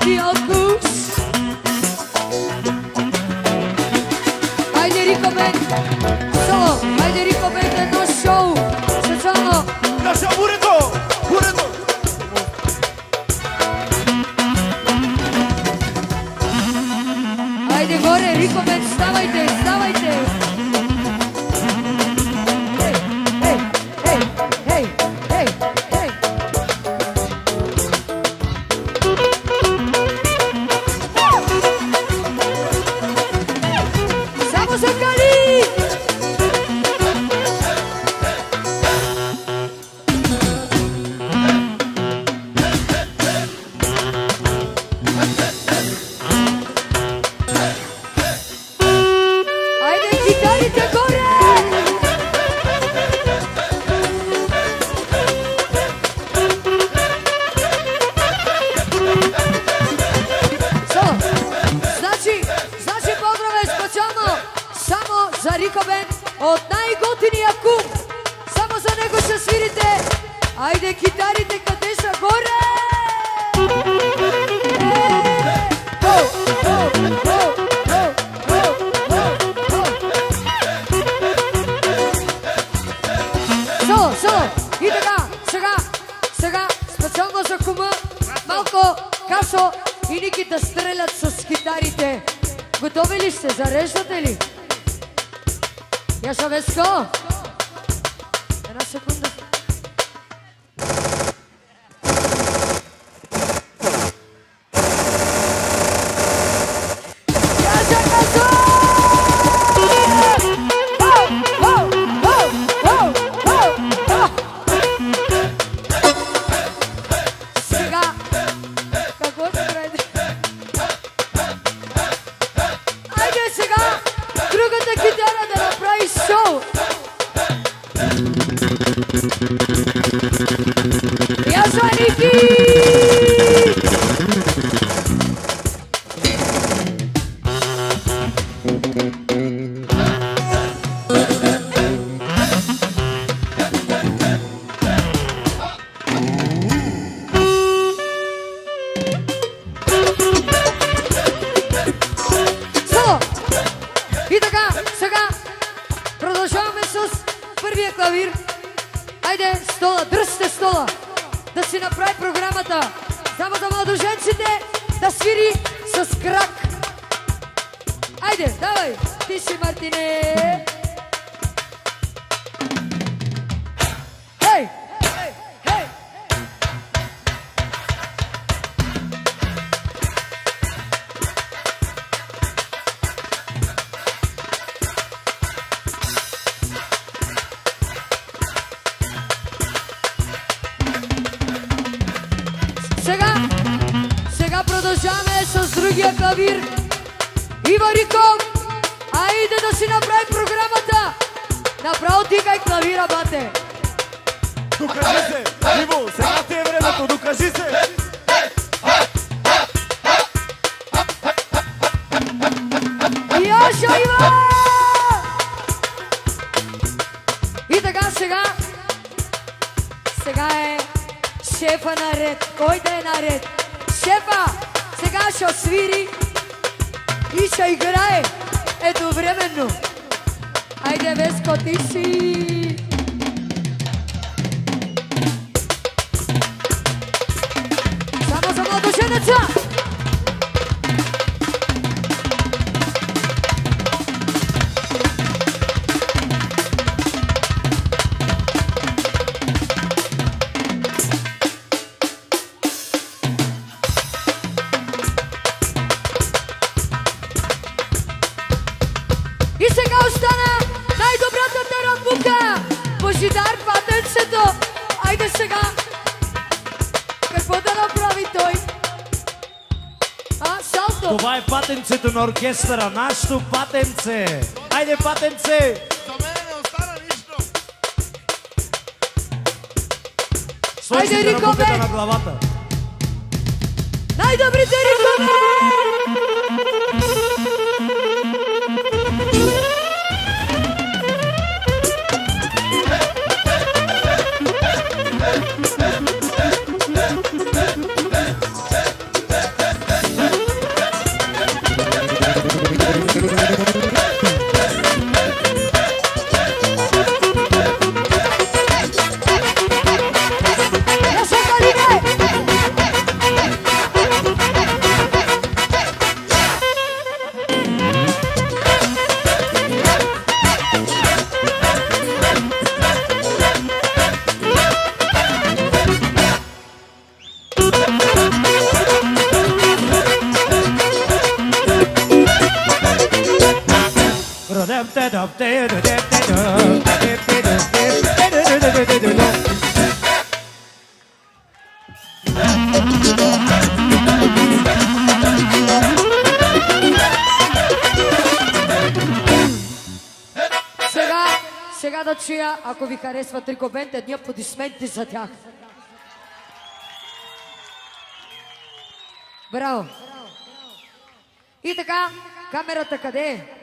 млади Алкус. Хайде Рико Бенд, соло, хайде Рико Бенд, едно шоу, специално. Наша бурето, бурето. Хайде горе, Рико Бенд, ставайте, ставайте. Сега продължаваме с другия клавир. Иво Риков, айде да си направи програмата. Направо тикай клавира, бате. Докажи се, Иво, сега ти е времето, докажи се. Яшо, Иво! И така сега е шефа наред. Кой да е наред? Шефа сега ще свири и ще играе едновременно. Айде, Веско, ти си. Само за младоженеца. Божидар Патенцето! Айде сега! Какво да направи той? Салто! Това е патенцето на оркестъра, нашето патенце! Айде, патенце! За мен не остана нищо! Сложите на буката на главата! Най-добрите Рикове! Сега да чуя, ако ви харесва Трикобент, едни аплодисменти за тях. Браво! И така, камерата къде е?